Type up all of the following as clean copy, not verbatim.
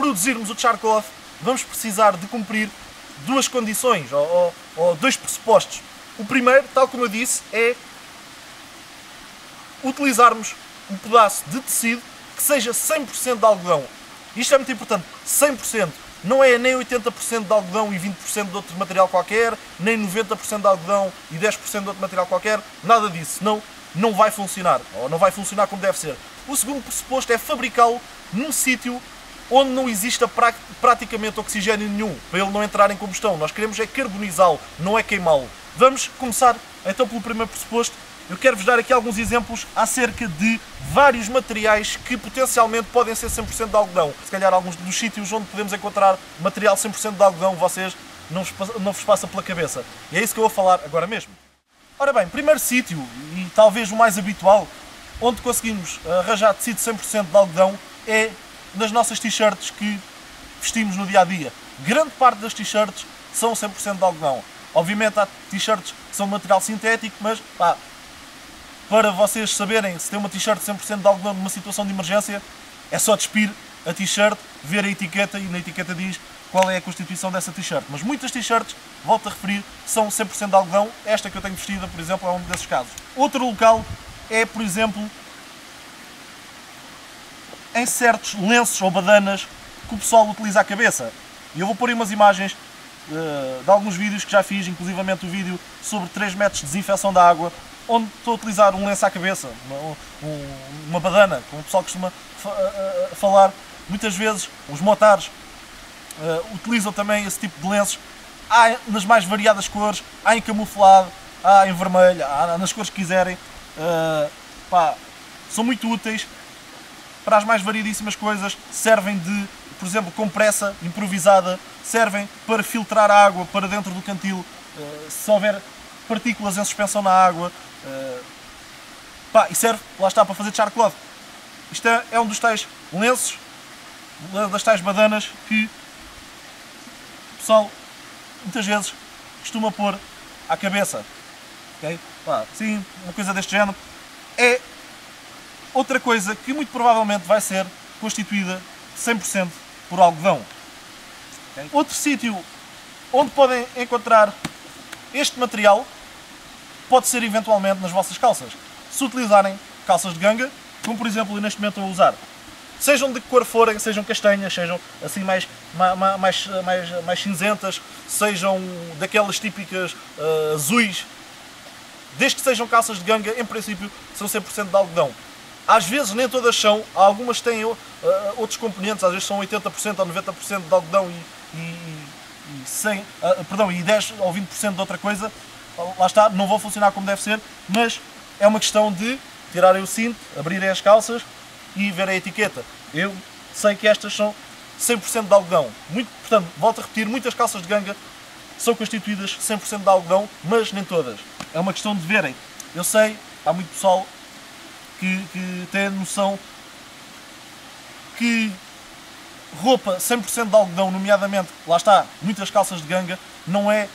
produzirmos o charcloth, vamos precisar de cumprir duas condições, ou dois pressupostos. O primeiro, tal como eu disse, é utilizarmos um pedaço de tecido que seja 100% de algodão. Isto é muito importante, 100%. Não é nem 80% de algodão e 20% de outro material qualquer, nem 90% de algodão e 10% de outro material qualquer, nada disso, senão não vai funcionar, ou não vai funcionar como deve ser. O segundo pressuposto é fabricá-lo num sítio onde não exista praticamente oxigênio nenhum, para ele não entrar em combustão. Nós queremos é carbonizá-lo, não é queimá-lo. Vamos começar então pelo primeiro pressuposto. Eu quero-vos dar aqui alguns exemplos acerca de vários materiais que potencialmente podem ser 100% de algodão. Se calhar alguns dos sítios onde podemos encontrar material 100% de algodão, vocês não vos passa pela cabeça. E é isso que eu vou falar agora mesmo. Ora bem, primeiro sítio, e talvez o mais habitual, onde conseguimos arranjar tecido 100% de algodão é nas nossas t-shirts que vestimos no dia-a-dia. Grande parte das t-shirts são 100% de algodão. Obviamente há t-shirts que são de material sintético, mas pá, para vocês saberem se tem uma t-shirt 100% de algodão numa situação de emergência, é só despir a t-shirt, ver a etiqueta e na etiqueta diz qual é a constituição dessa t-shirt. Mas muitas t-shirts, volto a referir, são 100% de algodão. Esta que eu tenho vestida, por exemplo, é um desses casos. Outro local é, por exemplo, em certos lenços ou badanas que o pessoal utiliza a cabeça. E eu vou pôr aí umas imagens de alguns vídeos que já fiz, inclusivamente o vídeo sobre 3 métodos de desinfecção da água, onde estou a utilizar um lenço à cabeça, uma badana, como o pessoal costuma falar. Muitas vezes os motares utilizam também esse tipo de lenços. Há nas mais variadas cores, há em camuflado, há em vermelho, há nas cores que quiserem. Pá, são muito úteis para as mais variedíssimas coisas. Servem de, por exemplo, compressa improvisada, servem para filtrar a água para dentro do cantil, se houver partículas em suspensão na água. Pá, e serve, lá está, para fazer charcloth. Isto é um dos tais lenços, das tais badanas que o pessoal muitas vezes costuma pôr à cabeça. Okay? Pá, sim, uma coisa deste género. É outra coisa que muito provavelmente vai ser constituída 100% por algodão. Okay? Outro sítio onde podem encontrar este material pode ser eventualmente nas vossas calças. Se utilizarem calças de ganga, como por exemplo eu neste momento estou a usar, sejam de que cor forem, sejam castanhas, sejam assim mais cinzentas, sejam daquelas típicas azuis, desde que sejam calças de ganga, em princípio são 100% de algodão. Às vezes nem todas são, algumas têm outros componentes, às vezes são 80% ou 90% de algodão e 10 ou 20% de outra coisa. Lá está, não vão funcionar como deve ser, mas é uma questão de tirarem o cinto, abrirem as calças e verem a etiqueta. Eu sei que estas são 100% de algodão. Portanto, volto a repetir, muitas calças de ganga são constituídas 100% de algodão, mas nem todas. É uma questão de verem. Eu sei, há muito pessoal que tem a noção que roupa 100% de algodão, nomeadamente, lá está, muitas calças de ganga, não é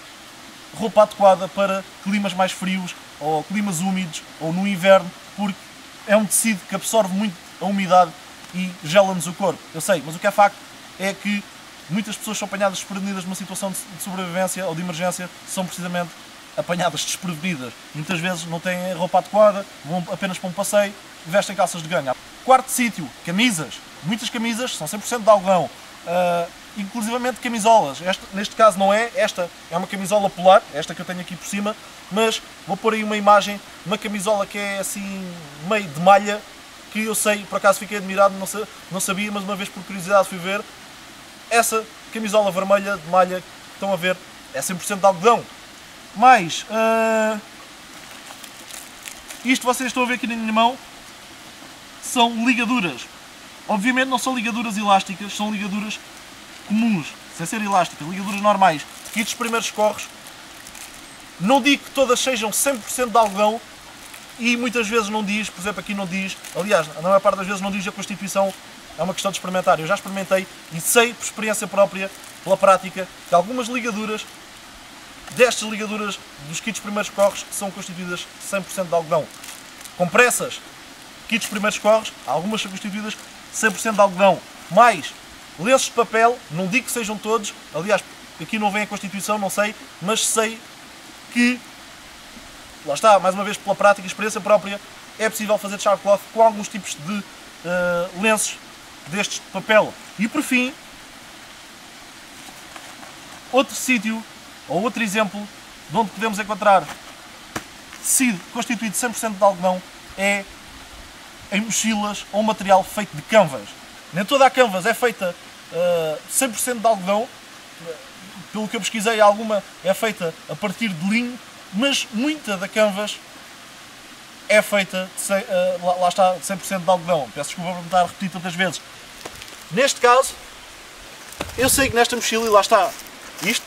roupa adequada para climas mais frios ou climas úmidos ou no inverno, porque é um tecido que absorve muito a umidade e gela-nos o corpo. Eu sei, mas o que é facto é que muitas pessoas são apanhadas desprevenidas numa situação de sobrevivência ou de emergência, são precisamente apanhadas desprevenidas. Muitas vezes não têm roupa adequada, vão apenas para um passeio e vestem calças de ganga. Quarto sítio, camisas. Muitas camisas são 100% de algodão. Inclusivamente camisolas. Neste caso não é, esta é uma camisola polar, esta que eu tenho aqui por cima, mas vou pôr aí uma imagem, uma camisola que é assim meio de malha, que eu sei, por acaso fiquei admirado, não sabia, mas uma vez por curiosidade fui ver. Essa camisola vermelha de malha que estão a ver é 100% de algodão. Mas isto vocês estão a ver aqui na minha mão são ligaduras. Obviamente não são ligaduras elásticas, são ligaduras comuns, sem ser elásticas, ligaduras normais. Kits de primeiros socorros. Não digo que todas sejam 100% de algodão e muitas vezes não diz, por exemplo aqui não diz, aliás, a maior parte das vezes não diz a constituição, é uma questão de experimentar. Eu já experimentei e sei por experiência própria, pela prática, que algumas ligaduras, destas ligaduras dos kits de primeiros socorros, são constituídas 100% de algodão. Compressas, kits de primeiros socorros, algumas são constituídas 100% de algodão. Mais Lenços de papel, não digo que sejam todos, aliás, aqui não vem a Constituição, não sei, mas sei que, lá está, mais uma vez pela prática e experiência própria, é possível fazer charcloth com alguns tipos de lenços destes de papel. E por fim, outro sítio, ou outro exemplo, de onde podemos encontrar tecido constituído 100% de algodão é em mochilas ou material feito de canvas. Nem toda a canvas é feita 100% de algodão, pelo que eu pesquisei, alguma é feita a partir de linho, mas muita da canvas é feita de, lá está, de 100% de algodão. Peço desculpa por me estar a repetir tantas vezes. Neste caso, eu sei que nesta mochila, e lá está, isto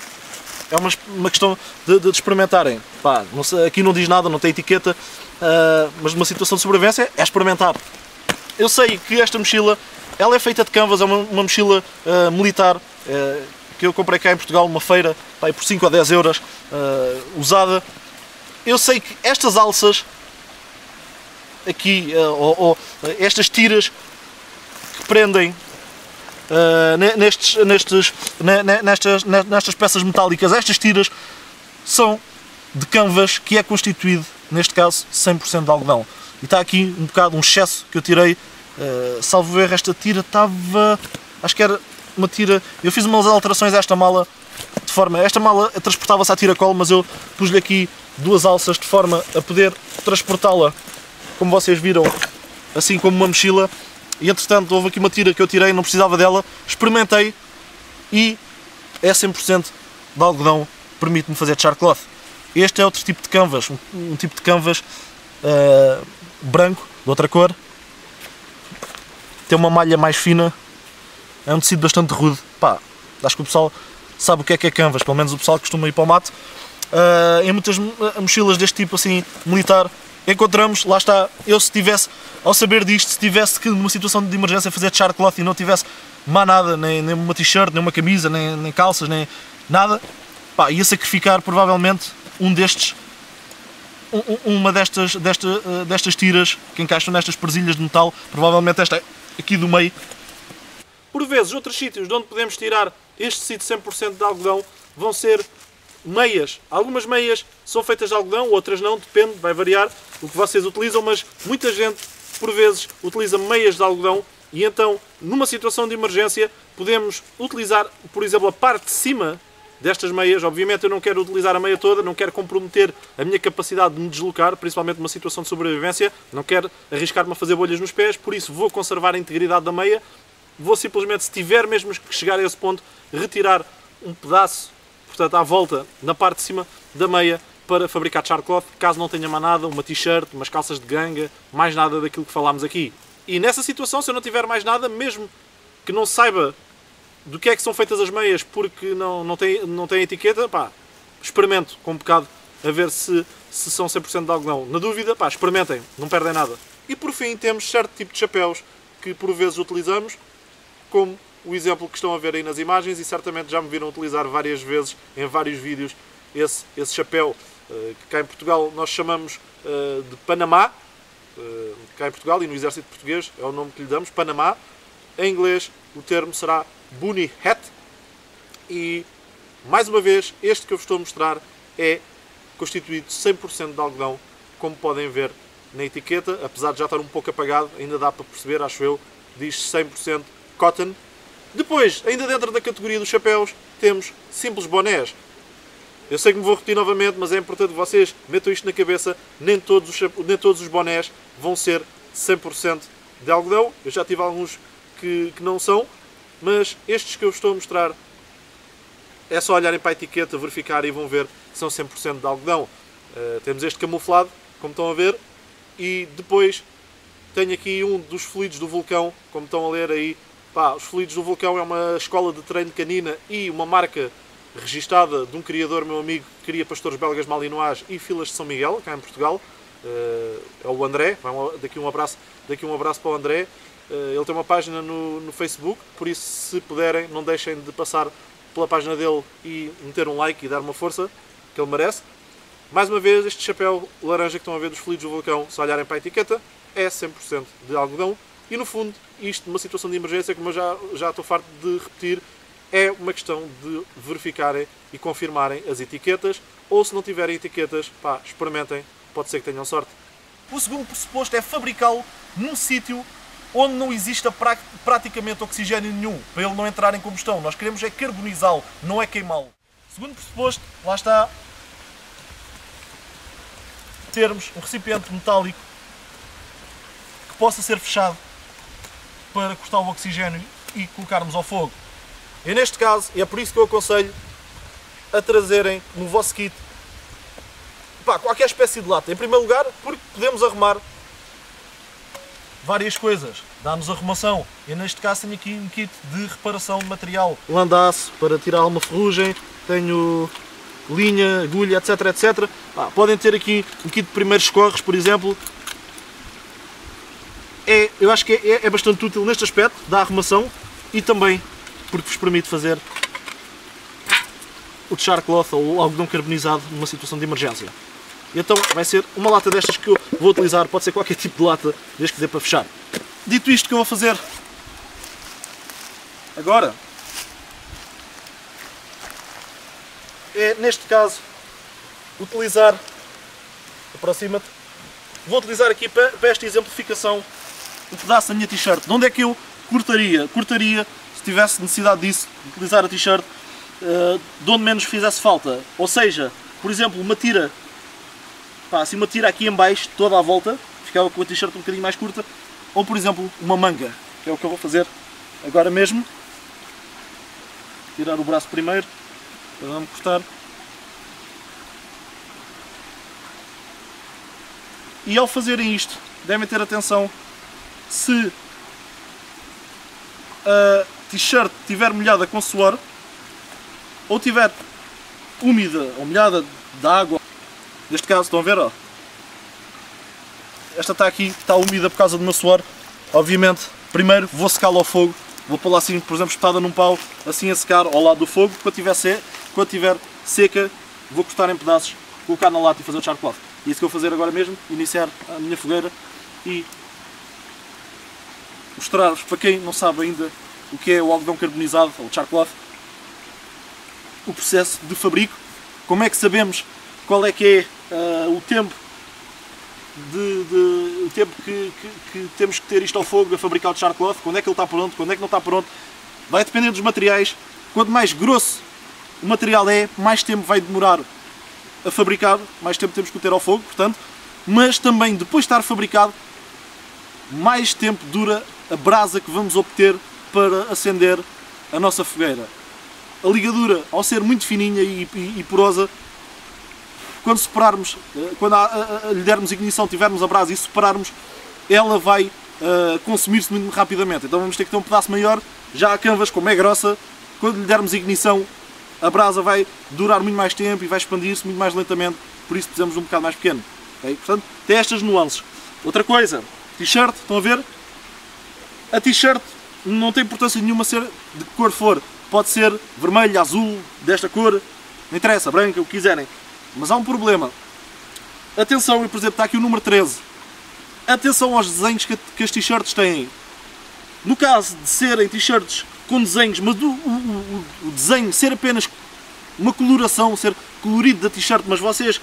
é uma questão de experimentarem. Pá, não sei, aqui não diz nada, não tem etiqueta, mas numa situação de sobrevivência é experimentar. Eu sei que esta mochila, ela é feita de canvas, é uma mochila militar, que eu comprei cá em Portugal numa feira, pá, por 5 a 10 euros, usada. Eu sei que estas alças aqui, ou estas tiras que prendem nestas peças metálicas, estas tiras são de canvas que é constituído, neste caso, 100% de algodão. E está aqui um bocado, um excesso que eu tirei, salvo erro, esta tira estava, acho que era uma tira, eu fiz umas alterações a esta mala, de forma, esta mala transportava-se à tiracolo, mas eu pus-lhe aqui duas alças de forma a poder transportá-la, como vocês viram, assim como uma mochila. E entretanto houve aqui uma tira que eu tirei, não precisava dela, experimentei e é 100% de algodão, permite-me fazer charcloth. Este é outro tipo de canvas, um tipo de canvas branco, de outra cor, tem uma malha mais fina, é um tecido bastante rude. Pá, acho que o pessoal sabe o que é canvas, pelo menos o pessoal que costuma ir para o mato. Em muitas mochilas deste tipo assim, militar, encontramos, lá está, eu se tivesse, ao saber disto, se tivesse que numa situação de emergência fazer charcloth e não tivesse má nada, nem uma t-shirt, nem uma camisa, nem calças, nem nada, pá, ia sacrificar provavelmente uma destas tiras que encaixam nestas presilhas de metal, provavelmente esta aqui do meio. Por vezes, outros sítios de onde podemos tirar este tecido 100% de algodão vão ser meias. Algumas meias são feitas de algodão, outras não, depende, vai variar o que vocês utilizam, mas muita gente, por vezes, utiliza meias de algodão e então, numa situação de emergência, podemos utilizar, por exemplo, a parte de cima destas meias. Obviamente eu não quero utilizar a meia toda, não quero comprometer a minha capacidade de me deslocar, principalmente numa situação de sobrevivência, não quero arriscar-me a fazer bolhas nos pés, por isso vou conservar a integridade da meia, vou simplesmente, se tiver mesmo que chegar a esse ponto, retirar um pedaço, portanto, à volta, na parte de cima da meia, para fabricar charcloth, caso não tenha mais nada, uma t-shirt, umas calças de ganga, mais nada daquilo que falámos aqui. E nessa situação, se eu não tiver mais nada, mesmo que não saiba do que é que são feitas as meias porque não tem etiqueta, pá, experimento com um bocado a ver se são 100% de algodão. Na dúvida, pá, experimentem, não perdem nada. E por fim temos certo tipo de chapéus que por vezes utilizamos, como o exemplo que estão a ver aí nas imagens, e certamente já me viram utilizar várias vezes em vários vídeos esse chapéu, que cá em Portugal nós chamamos de Panamá, cá em Portugal e no exército português é o nome que lhe damos, Panamá. Em inglês o termo será Bunny Hat. E mais uma vez, este que eu vos estou a mostrar é constituído 100% de algodão, como podem ver na etiqueta, apesar de já estar um pouco apagado, ainda dá para perceber, acho eu, diz 100% cotton. Depois, ainda dentro da categoria dos chapéus, temos simples bonés. Eu sei que me vou repetir novamente, mas é importante que vocês metam isto na cabeça, nem todos os bonés vão ser 100% de algodão. Eu já tive alguns que não são, mas estes que eu estou a mostrar, é só olharem para a etiqueta, verificar e vão ver que são 100% de algodão. Temos este camuflado, como estão a ver, e depois tenho aqui um dos fluidos do vulcão, como estão a ler aí. Pá, os fluidos do vulcão é uma escola de treino canina e uma marca registada de um criador, meu amigo, que cria pastores belgas malinois e filas de São Miguel, cá em Portugal. É o André, daqui um abraço para o André. Ele tem uma página no Facebook, por isso, se puderem, não deixem de passar pela página dele e meter um like e dar uma força, que ele merece. Mais uma vez, este chapéu laranja que estão a ver dos fluidos do vulcão, se olharem para a etiqueta, é 100% de algodão. E no fundo, isto numa situação de emergência, como eu já estou farto de repetir, é uma questão de verificarem e confirmarem as etiquetas, ou se não tiverem etiquetas, pá, experimentem, pode ser que tenham sorte. O segundo pressuposto é fabricá-lo num sítio onde não exista praticamente oxigênio nenhum, para ele não entrar em combustão. Nós queremos é carbonizá-lo, não é queimá-lo. Segundo pressuposto, lá está, termos um recipiente metálico que possa ser fechado para cortar o oxigênio e colocarmos ao fogo. E neste caso, é por isso que eu aconselho a trazerem no vosso kit, pá, qualquer espécie de lata. Em primeiro lugar, porque podemos arrumar várias coisas, dá-nos arrumação. Eu neste caso tenho aqui um kit de reparação de material. Landaço para tirar uma ferrugem, tenho linha, agulha, etc, etc. Podem ter aqui um kit de primeiros socorros, por exemplo. Eu acho que é bastante útil neste aspecto, da arrumação, e também porque vos permite fazer o char cloth ou algodão carbonizado numa situação de emergência. Então vai ser uma lata destas que eu vou utilizar, pode ser qualquer tipo de lata, desde que dê para fechar. Dito isto, que eu vou fazer agora é, neste caso, utilizar, aproxima-te, vou utilizar aqui para esta exemplificação um pedaço da minha t-shirt. De onde é que eu cortaria? Cortaria, se tivesse necessidade disso, de utilizar a t-shirt, de onde menos fizesse falta. Ou seja, por exemplo, uma tira, assim uma tira aqui em baixo, toda à volta, ficava com a t-shirt um bocadinho mais curta. Ou por exemplo, uma manga, que é o que eu vou fazer agora mesmo. Tirar o braço primeiro, para não me cortar. E ao fazerem isto, devem ter atenção, se a t-shirt estiver molhada com suor, ou estiver úmida ou molhada de água, neste caso, estão a ver, ó, esta está aqui, está úmida por causa do meu suor, obviamente, primeiro vou secá-la ao fogo, vou pô-la assim, por exemplo, espetada num pau, assim a secar ao lado do fogo, quando estiver seca, vou cortar em pedaços, colocar na lata e fazer o char cloth. E isso que eu vou fazer agora mesmo, iniciar a minha fogueira e mostrar-vos, para quem não sabe ainda o que é o algodão carbonizado, ou char cloth, o processo de fabrico, como é que sabemos qual é que é o tempo o tempo que temos que ter isto ao fogo a fabricar o char cloth, quando é que ele está pronto, quando é que não está pronto, vai depender dos materiais. Quanto mais grosso o material é, mais tempo vai demorar a fabricar, mais tempo temos que o ter ao fogo, portanto, mas também depois de estar fabricado, mais tempo dura a brasa que vamos obter para acender a nossa fogueira. A ligadura, ao ser muito fininha e porosa, quando separarmos, quando lhe dermos ignição, tivermos a brasa e separarmos, ela vai consumir-se muito rapidamente. Então vamos ter que ter um pedaço maior. Já a canvas, como é grossa, quando lhe dermos ignição, a brasa vai durar muito mais tempo e vai expandir-se muito mais lentamente, por isso precisamos de um bocado mais pequeno. Okay? Portanto, tem estas nuances. Outra coisa, t-shirt, estão a ver? A t-shirt não tem importância nenhuma ser de que cor for. Pode ser vermelho, azul, desta cor, não interessa, branca, o que quiserem. Mas há um problema. Atenção, por exemplo, está aqui o número 13. Atenção aos desenhos que as t-shirts têm. No caso de serem t-shirts com desenhos, mas o desenho ser apenas uma coloração, ser colorido da t-shirt, mas vocês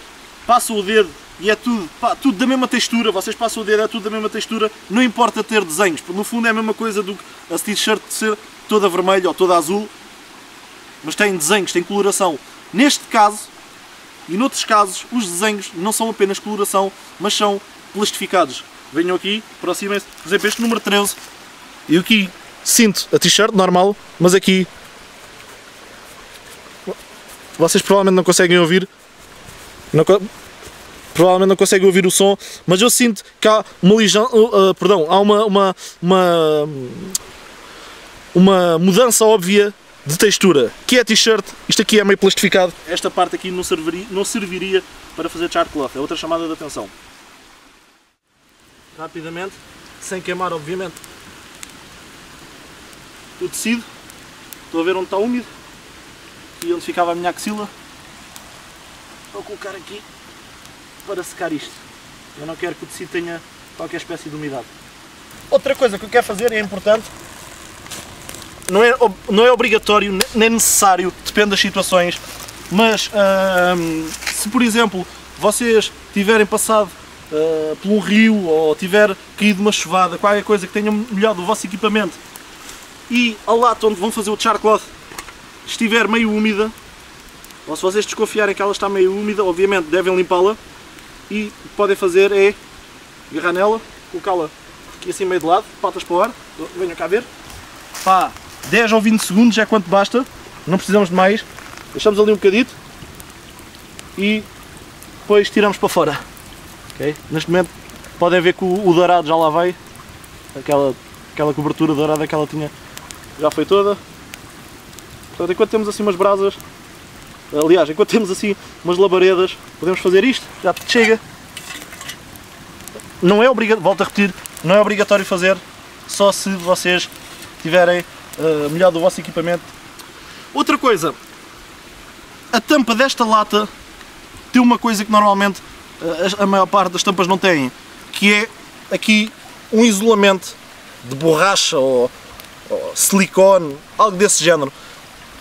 passam o dedo e é tudo da mesma textura, vocês passam o dedo, é tudo da mesma textura, não importa ter desenhos, porque no fundo é a mesma coisa do que a t-shirt ser toda vermelha ou toda azul, mas tem desenhos, tem coloração. Neste caso, e noutros casos, os desenhos não são apenas coloração, mas são plastificados. Venham aqui, aproximem-se, por exemplo, este número 13, e aqui sinto a t-shirt normal, mas aqui vocês provavelmente não conseguem ouvir, provavelmente não conseguem ouvir o som, mas eu sinto que há uma mudança óbvia de textura, que é a t-shirt. Isto aqui é meio plastificado, esta parte aqui não serviria para fazer char cloth, é outra chamada de atenção. Rapidamente, sem queimar obviamente o tecido, estou a ver onde está úmido e onde ficava a minha axila, vou colocar aqui para secar isto. Eu não quero que o tecido tenha qualquer espécie de umidade. Outra coisa que eu quero fazer, é importante, não é obrigatório, nem necessário, depende das situações, mas se por exemplo vocês tiverem passado por um rio ou tiver caído uma chuvada, qualquer coisa que tenha molhado o vosso equipamento e a lata onde vão fazer o char cloth estiver meio úmida, ou se vocês desconfiarem que ela está meio úmida, obviamente devem limpá-la, e o que podem fazer é agarrar nela, colocá-la aqui assim meio de lado, patas para o ar, venham cá ver, pá, 10 ou 20 segundos é quanto basta, não precisamos de mais, deixamos ali um bocadito e depois tiramos para fora. Okay? Neste momento podem ver que o dourado já lá veio, aquela cobertura dourada que ela tinha já foi toda. Portanto, enquanto temos assim umas brasas, aliás, enquanto temos assim umas labaredas, podemos fazer isto, já chega. Não é obrigatório, volto a repetir, não é obrigatório fazer, só se vocês tiverem molhado o vosso equipamento. Outra coisa, a tampa desta lata tem uma coisa que normalmente a maior parte das tampas não têm, que é aqui um isolamento de borracha ou silicone, algo desse género.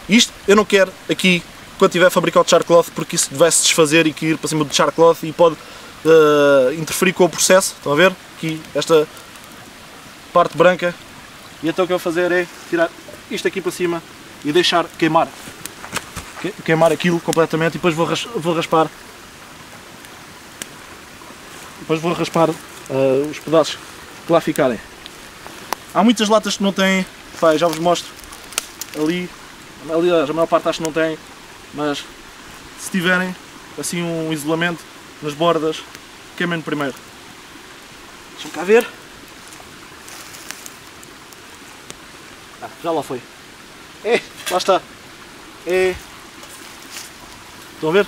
Isto eu não quero aqui quando tiver a fabricar o char cloth, porque isso vai se desfazer e ir para cima do char cloth e pode interferir com o processo. Estão a ver? Aqui esta parte branca, e então o que eu vou fazer é tirar isto aqui para cima e deixar queimar aquilo completamente, e depois vou raspar os pedaços que lá ficarem. Há muitas latas que não têm, pá, já vos mostro ali, aliás a maior parte acho que não tem, mas se tiverem assim um isolamento nas bordas, queimem primeiro. Deixa-me cá ver. Já lá foi. Lá está. Estão a ver?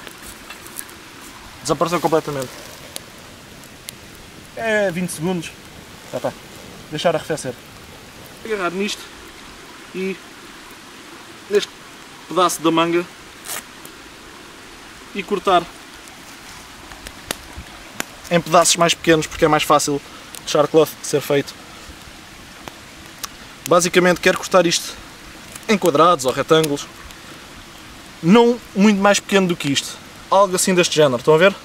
Desapareceu completamente. 20 segundos. Já está. Deixar arrefecer. Agarrar nisto e neste pedaço da manga e cortar em pedaços mais pequenos, porque é mais fácil o char cloth de ser feito. Basicamente quero cortar isto em quadrados ou retângulos, não muito mais pequeno do que isto, algo assim deste género, estão a ver?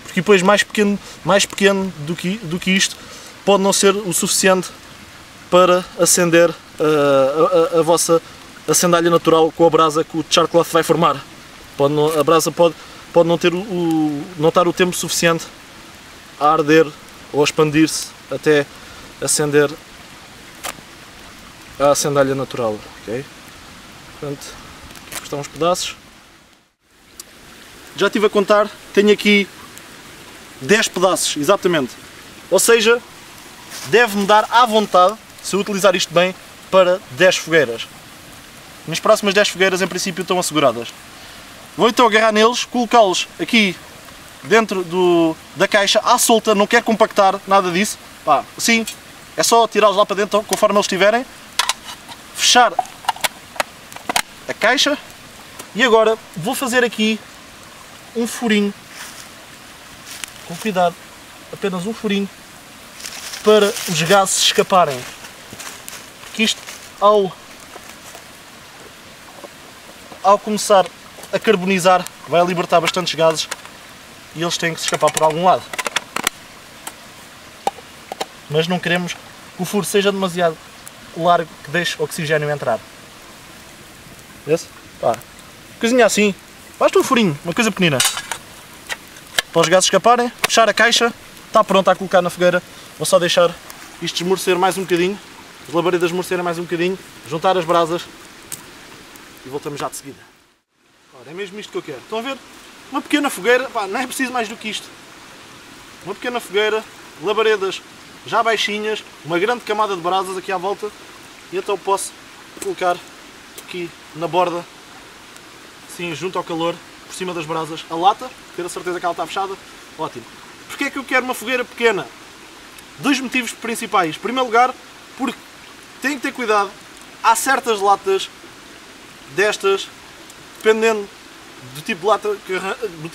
Porque depois mais pequeno do que isto pode não ser o suficiente para acender a vossa sandália natural com a brasa que o char cloth vai formar. A brasa pode não estar o tempo suficiente a arder ou a expandir-se até acender a sandália natural. Okay? Portanto, aqui estão os pedaços. Já estive a contar, tenho aqui 10 pedaços, exatamente. Ou seja, deve-me dar à vontade, se eu utilizar isto bem, para 10 fogueiras. Nas próximas 10 fogueiras, em princípio, estão asseguradas. Vou então agarrar neles, colocá-los aqui dentro da caixa, à solta, não quero compactar, nada disso. Pá, assim, é só tirá-los lá para dentro, conforme eles estiverem. Fechar a caixa. E agora vou fazer aqui um furinho. Com cuidado, apenas um furinho, para os gases escaparem. Porque isto, ao começar a carbonizar, vai libertar bastantes gases e eles têm que se escapar por algum lado. Mas não queremos que o furo seja demasiado largo, que deixe o oxigênio entrar. Vê-se? Pá, coisinha assim, basta um furinho, uma coisa pequenina. Para os gases escaparem, fechar a caixa, está pronto a colocar na fogueira. Vou só deixar isto esmorecer mais um bocadinho, as labaredas esmorecerem mais um bocadinho, juntar as brasas e voltamos já de seguida. Ora, é mesmo isto que eu quero. Estão a ver? Uma pequena fogueira, pá, não é preciso mais do que isto. Uma pequena fogueira, labaredas já baixinhas, uma grande camada de brasas aqui à volta, e então posso colocar aqui na borda, assim junto ao calor, por cima das brasas, a lata, ter a certeza que ela está fechada. Ótimo. Porquê é que eu quero uma fogueira pequena? Dois motivos principais. Em primeiro lugar, porque tenho que ter cuidado. Há certas latas destas, dependendo do tipo de lata do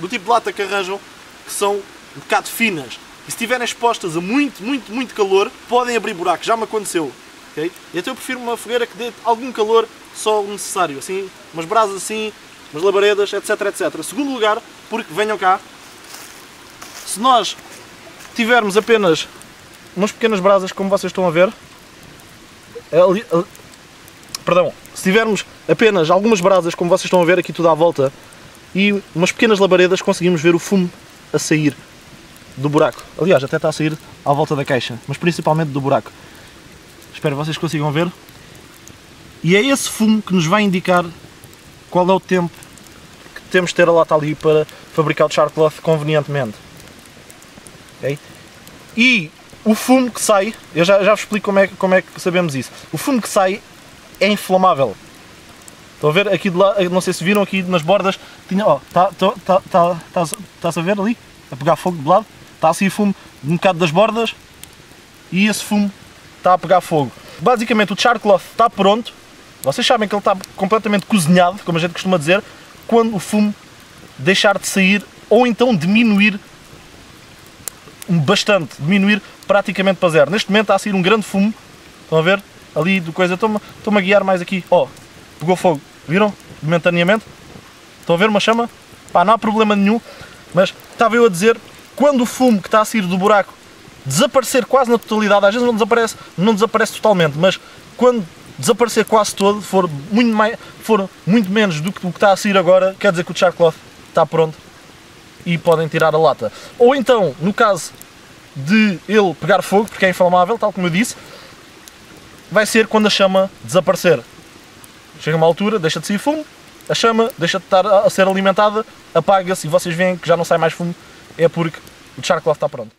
tipo de lata que arranjam, que são um bocado finas. e se estiverem expostas a muito calor, podem abrir buracos, já me aconteceu. Okay? E então eu prefiro uma fogueira que dê algum calor, só o necessário, assim, umas brasas assim, umas labaredas, etc, etc. Segundo lugar, porque venham cá, se nós tivermos apenas umas pequenas brasas, como vocês estão a ver, se tivermos apenas algumas brasas, como vocês estão a ver aqui tudo à volta, e umas pequenas labaredas, conseguimos ver o fumo a sair do buraco. Aliás, até está a sair à volta da caixa, mas principalmente do buraco. Espero que vocês consigam ver. E é esse fumo que nos vai indicar qual é o tempo que temos de ter a lata ali para fabricar o char cloth convenientemente. Okay? E o fumo que sai, eu já vos explico como é que sabemos isso. O fumo que sai é inflamável. Estão a ver aqui de lá, não sei se viram aqui nas bordas, tinha, ó, está-se a ver ali? A pegar fogo de lado, está assim fumo de um bocado das bordas e esse fumo está a pegar fogo. Basicamente o char cloth está pronto, vocês sabem que ele está completamente cozinhado, como a gente costuma dizer, quando o fumo deixar de sair ou então diminuir bastante, diminuir praticamente para zero. Neste momento está a sair um grande fumo, estão a ver? Ali do coisa, estou-me a guiar mais aqui, ó, pegou fogo, viram? Momentaneamente, estão a ver uma chama? Pá, não há problema nenhum, mas estava eu a dizer, quando o fumo que está a sair do buraco desaparecer quase na totalidade, às vezes não desaparece totalmente, mas quando desaparecer quase todo, for muito menos do que o que está a sair agora, quer dizer que o char cloth está pronto e podem tirar a lata. Ou então, no caso de ele pegar fogo, porque é inflamável, tal como eu disse, vai ser quando a chama desaparecer. Chega uma altura, deixa de sair fumo, a chama deixa de estar a ser alimentada, apaga-se e vocês veem que já não sai mais fumo, é porque o char cloth está pronto.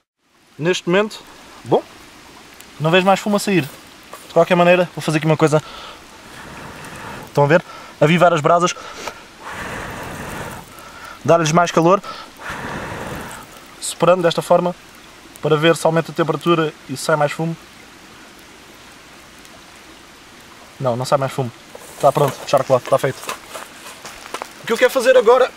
Neste momento, bom, não vejo mais fumo a sair. De qualquer maneira, vou fazer aqui uma coisa. Estão a ver? Avivar as brasas, dar-lhes mais calor, soprando desta forma, para ver se aumenta a temperatura e se sai mais fumo. Não, não sai mais fumo. Está pronto, o char cloth está feito. O que eu quero fazer agora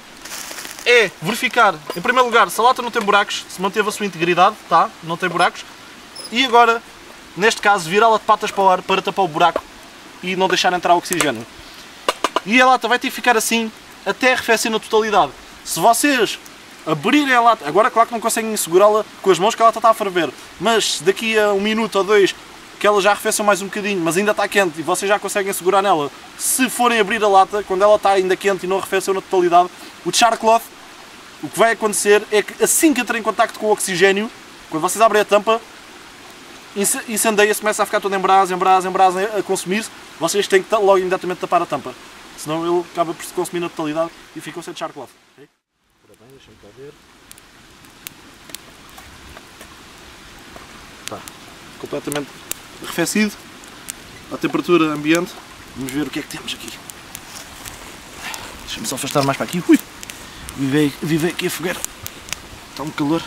é verificar, em primeiro lugar, se a lata não tem buracos, se manteve a sua integridade, tá? Não tem buracos. E agora, neste caso, virá-la de patas para o ar para tapar o buraco e não deixar entrar oxigênio. E a lata vai ter que ficar assim até arrefecer na totalidade. Se vocês abrirem a lata, agora claro que não conseguem segurá-la com as mãos que a lata está a ferver, mas se daqui a 1 minuto ou 2 que ela já arrefeceu mais um bocadinho, mas ainda está quente e vocês já conseguem segurar nela, se forem abrir a lata, quando ela está ainda quente e não arrefeceu na totalidade, o char cloth, o que vai acontecer é que assim que entra em contacto com o oxigênio, quando vocês abrem a tampa, incendeia-se, começa a ficar todo em brasa a consumir-se, vocês têm que logo imediatamente tapar a tampa, senão ele acaba por se consumir na totalidade e ficam sem char cloth. Okay? Ora bem, deixa-me cá ver. Tá, completamente arrefecido, à temperatura ambiente. Vamos ver o que é que temos aqui. Deixa-me só afastar mais para aqui. Ui! Vivei aqui a fogueira. Está um calor.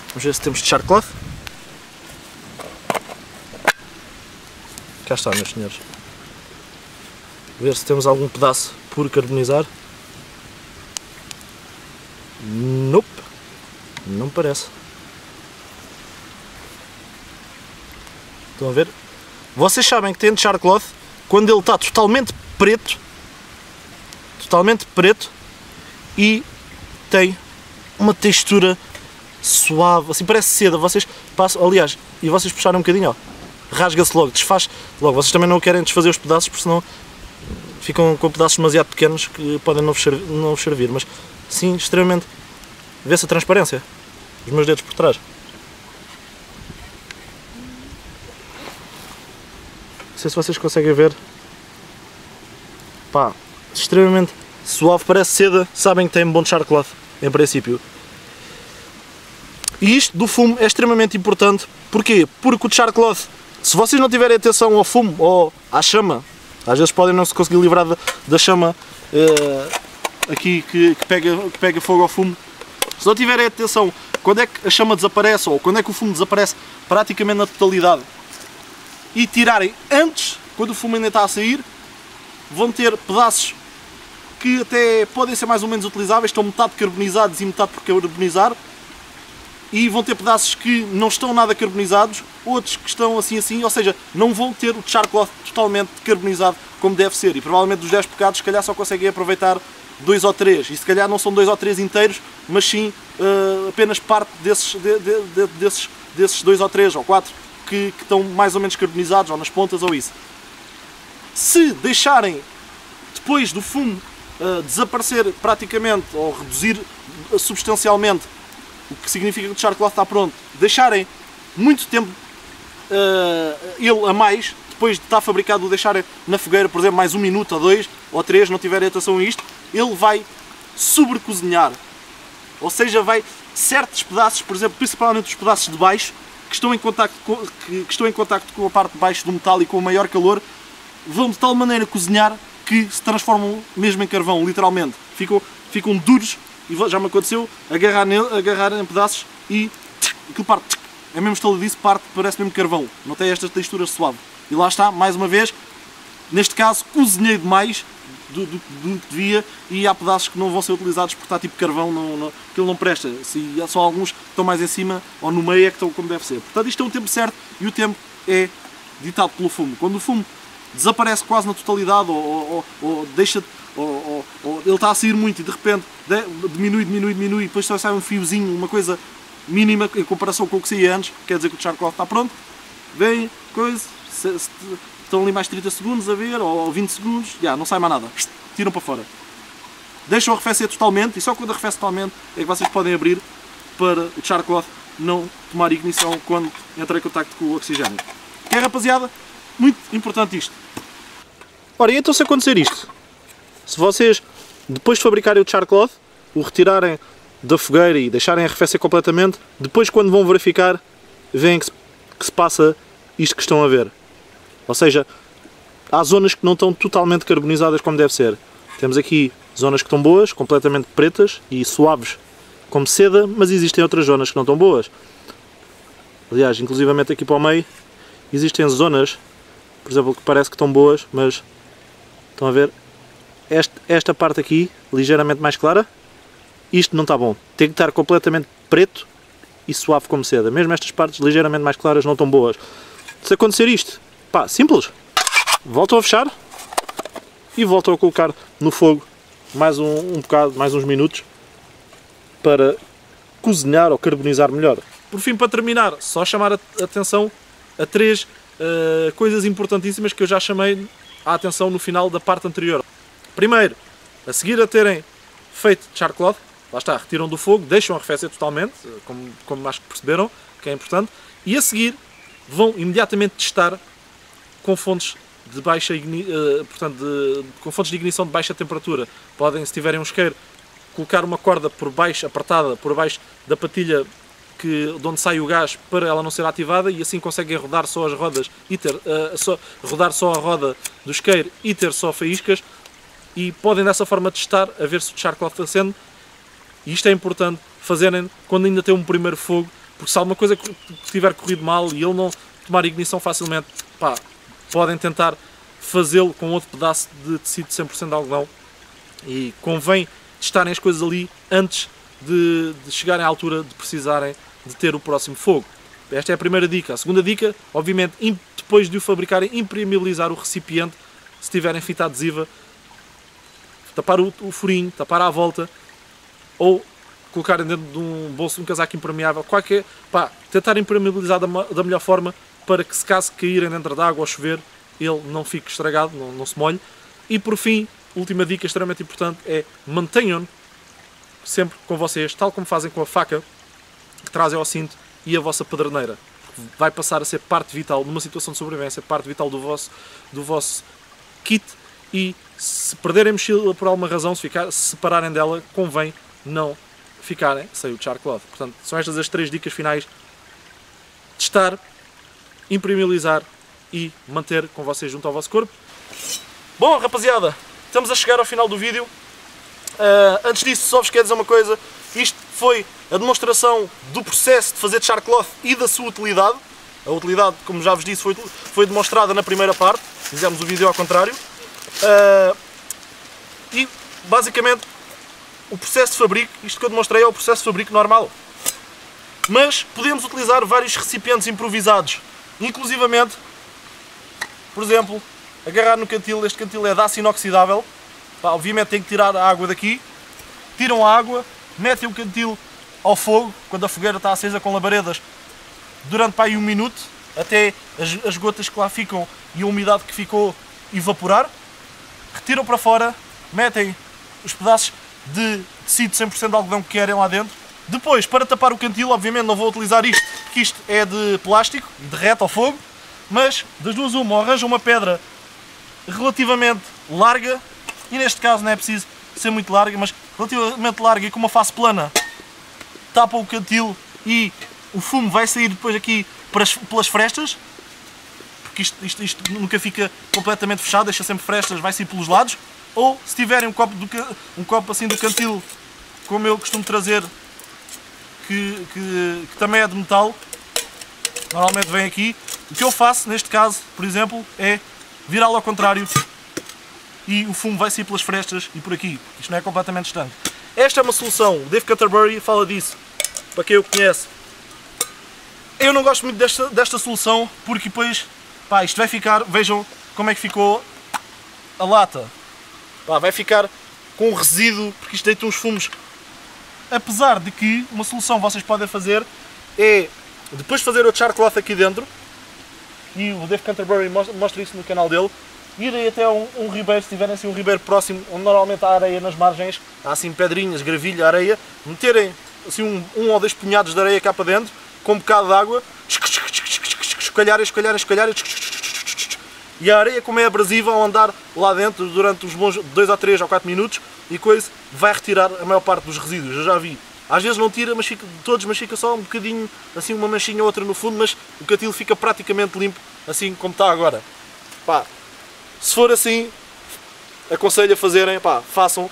Vamos ver se temos de char cloth. Cá está, meus senhores. Ver se temos algum pedaço por carbonizar. Nope. Não parece. Estão a ver? Vocês sabem que tem de char cloth quando ele está totalmente preto e tem uma textura suave, assim parece seda. Vocês passam, aliás, e vocês puxarem um bocadinho, ó, rasga-se logo, desfaz logo. Vocês também não querem desfazer os pedaços, porque senão ficam com pedaços demasiado pequenos que podem não vos servir, mas sim, extremamente. Vê-se a transparência, os meus dedos por trás. Não sei se vocês conseguem ver. Pá, extremamente suave, parece seda. Sabem que tem um bom char cloth, em princípio. E isto do fumo é extremamente importante. Porquê? Porque o char cloth, se vocês não tiverem atenção ao fumo ou à chama, às vezes podem não se conseguir livrar da chama aqui que pega fogo ao fumo. Se não tiverem atenção quando é que a chama desaparece ou quando é que o fumo desaparece praticamente na totalidade e tirarem antes, quando o fumo ainda está a sair, vão ter pedaços que até podem ser mais ou menos utilizáveis, estão metade carbonizados e metade por carbonizar, e vão ter pedaços que não estão nada carbonizados, outros que estão assim, ou seja, não vão ter o charcloth totalmente carbonizado como deve ser, e provavelmente dos 10 bocados se calhar só conseguem aproveitar 2 ou 3, e se calhar não são 2 ou 3 inteiros, mas sim apenas parte desses 2 ou 3 ou 4 que estão mais ou menos carbonizados, ou nas pontas ou isso. Se deixarem depois do fumo desaparecer praticamente ou reduzir substancialmente, o que significa que o charcloth está pronto, deixarem muito tempo ele a mais, depois de estar fabricado, o deixarem na fogueira, por exemplo, mais 1 minuto ou 2 ou 3, não tiverem atenção a isto, ele vai sobrecozinhar. Ou seja, vai certos pedaços, por exemplo, principalmente os pedaços de baixo, que estão em contacto com a parte de baixo do metal e com o maior calor, vão de tal maneira cozinhar que se transformam mesmo em carvão, literalmente. Ficam duros, e já me aconteceu agarrar em pedaços e aquilo parte, é mesmo estaladiço, parte, parece mesmo carvão, não tem esta textura suave. E lá está, mais uma vez, neste caso cozinhei demais do que devia, e há pedaços que não vão ser utilizados porque está tipo carvão, aquilo não presta. Só alguns que estão mais em cima ou no meio é que estão como deve ser. Portanto, isto é um tempo certo, e o tempo é ditado pelo fumo. Quando o fumo desaparece quase na totalidade, ou ele está a sair muito e de repente diminui, e depois só sai um fiozinho, uma coisa mínima em comparação com o que saía antes, quer dizer que o charcloth está pronto. Vem, coisa, estão ali mais 30 segundos a ver, ou 20 segundos, já não sai mais nada, tiram para fora. Deixam arrefecer totalmente, e só quando arrefece totalmente é que vocês podem abrir para o charcloth não tomar ignição quando entra em contacto com o oxigênio. Que é, rapaziada, muito importante isto. Ora, e então se acontecer isto, se vocês, depois de fabricarem o charcloth, o retirarem da fogueira e deixarem arrefecer completamente, depois quando vão verificar, veem que se passa isto que estão a ver. Ou seja, há zonas que não estão totalmente carbonizadas como deve ser. Temos aqui zonas que estão boas, completamente pretas e suaves como seda, mas existem outras zonas que não estão boas. Aliás, inclusivamente aqui para o meio, existem zonas, por exemplo, que parece que estão boas, mas estão a ver, esta parte aqui, ligeiramente mais clara, isto não está bom. Tem que estar completamente preto e suave como seda. Mesmo estas partes ligeiramente mais claras não estão boas. Se acontecer isto, pá, simples. Voltam a fechar e voltam a colocar no fogo mais um bocado, mais uns minutos, para cozinhar ou carbonizar melhor. Por fim, para terminar, só chamar a atenção a 3 coisas importantíssimas que eu já chamei a atenção no final da parte anterior. Primeiro, a seguir a terem feito charcloth, lá está, retiram do fogo, deixam arrefecer totalmente, como acho que perceberam, que é importante, e a seguir vão imediatamente testar com fontes de baixa com fontes de ignição de baixa temperatura. Podem, se tiverem um isqueiro, colocar uma corda por baixo, apertada por baixo da patilha de onde sai o gás, para ela não ser ativada, e assim conseguem rodar só as rodas e ter rodar só a roda do isqueiro e ter só faíscas, e podem dessa forma testar a ver se o charcloth acende. E isto é importante fazerem quando ainda tem um primeiro fogo, porque se alguma coisa tiver corrido mal e ele não tomar ignição facilmente, pá, podem tentar fazê-lo com outro pedaço de tecido 100% de algodão, e convém testarem as coisas ali antes de chegarem à altura de precisarem de ter o próximo fogo. Esta é a primeira dica. A segunda dica, obviamente, depois de o fabricarem, impermeabilizar o recipiente, se tiverem fita adesiva, tapar o furinho, tapar à volta, ou colocarem dentro de um bolso de um casaco impermeável, tentar impermeabilizar da melhor forma, para que, se caso caírem dentro da água ou chover, ele não fique estragado, não se molhe. E por fim, última dica extremamente importante é: mantenham sempre com vocês, tal como fazem com a faca que trazem ao cinto e a vossa pedraneira. Vai passar a ser parte vital numa situação de sobrevivência, parte vital do vosso kit, e se perderem a mochila por alguma razão, se separarem dela, convém não ficarem sem o charcloth. Portanto, são estas as 3 dicas finais: testar, impermeabilizar e manter com vocês junto ao vosso corpo. Bom, rapaziada, estamos a chegar ao final do vídeo. Antes disso, só vos quero dizer uma coisa: isto foi a demonstração do processo de fazer charcloth e da sua utilidade. A utilidade, como já vos disse, foi demonstrada na primeira parte. Fizemos o vídeo ao contrário. E basicamente o processo de fabrico, isto que eu demonstrei é o processo de fabrico normal. Mas podemos utilizar vários recipientes improvisados, inclusivamente, por exemplo, agarrar no cantil. Este cantil é de aço inoxidável. Pá, obviamente tem que tirar a água daqui. Tiram a água, metem o cantil ao fogo, quando a fogueira está acesa com labaredas, durante para aí 1 minuto, até as gotas que lá ficam e a umidade que ficou evaporar. Retiram para fora, metem os pedaços de tecido 100% de algodão que querem lá dentro. Depois, para tapar o cantil, obviamente não vou utilizar isto, porque isto é de plástico e derrete ao fogo, mas das duas uma, arranjam uma pedra relativamente larga, e neste caso não é preciso ser muito larga, mas relativamente larga e com uma face plana, tapam o cantil e o fumo vai sair depois aqui pelas frestas, porque isto nunca fica completamente fechado, deixa sempre frestas, vai sair pelos lados. Ou se tiverem um copo assim do cantil, como eu costumo trazer, que também é de metal, normalmente vem aqui, o que eu faço neste caso, por exemplo, é virá-lo ao contrário e o fumo vai sair pelas frestas e por aqui, isto não é completamente distante. Esta é uma solução, o Dave Canterbury fala disso, para quem o conhece. Eu não gosto muito desta solução, porque depois, pá, isto vai ficar, vejam como é que ficou a lata, pá, vai ficar com um resíduo, porque isto deita uns fumos. Apesar de que uma solução que vocês podem fazer é, depois de fazer o char cloth aqui dentro, e o Dave Canterbury mostra isso no canal dele, irem até um ribeiro, se tiverem assim um ribeiro próximo, onde normalmente há areia nas margens, há assim pedrinhas, gravilha, areia, meterem assim um ou 2 punhados de areia cá para dentro, com um bocado de água, escolharem, e a areia, como é abrasiva, ao andar lá dentro durante uns bons 2 ou 3 ou 4 minutos, e coisa, vai retirar a maior parte dos resíduos. Eu já vi. Às vezes não tira, mas fica só um bocadinho, assim uma manchinha ou outra no fundo, mas o cantil fica praticamente limpo, assim como está agora. Pá, se for assim, aconselho a fazerem, pá, façam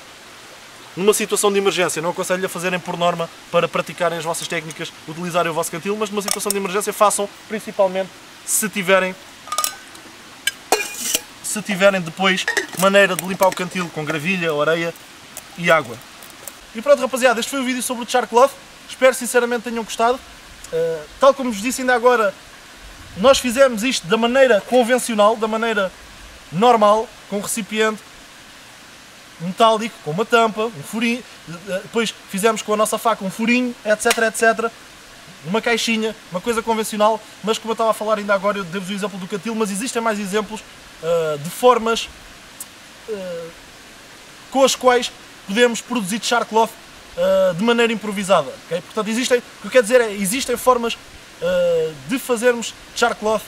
numa situação de emergência. Não aconselho a fazerem por norma para praticarem as vossas técnicas, utilizarem o vosso cantil, mas numa situação de emergência façam, principalmente se tiverem depois maneira de limpar o cantil com gravilha, areia e água. E pronto, rapaziada, este foi o vídeo sobre o char cloth. Espero sinceramente tenham gostado. Tal como vos disse ainda agora, nós fizemos isto da maneira convencional, da maneira normal, com um recipiente metálico, com uma tampa, um furinho, depois fizemos com a nossa faca um furinho, etc, etc. Uma caixinha, uma coisa convencional, mas como eu estava a falar ainda agora, eu devo-vos o exemplo do cantil, mas existem mais exemplos de formas com as quais podemos produzir char cloth de maneira improvisada. Okay? Portanto, o que eu quero dizer é, existem formas de fazermos char cloth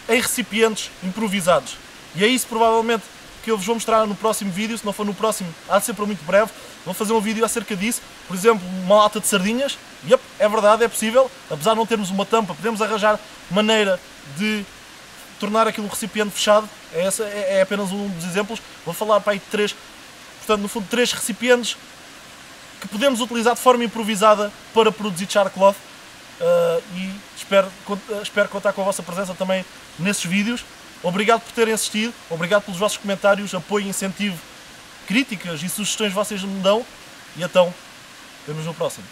em recipientes improvisados. E é isso provavelmente que eu vos vou mostrar no próximo vídeo. Se não for no próximo, há de ser para muito breve. Vou fazer um vídeo acerca disso. Por exemplo, uma lata de sardinhas. Yep, é verdade, é possível. Apesar de não termos uma tampa, podemos arranjar maneira de tornar aquilo um recipiente fechado. É apenas um dos exemplos. Vou falar para aí de 3, portanto, no fundo, 3 recipientes que podemos utilizar de forma improvisada para produzir char cloth. E espero contar com a vossa presença também nesses vídeos. Obrigado por terem assistido, obrigado pelos vossos comentários, apoio, incentivo, críticas e sugestões que vocês me dão. E então, vemos no próximo.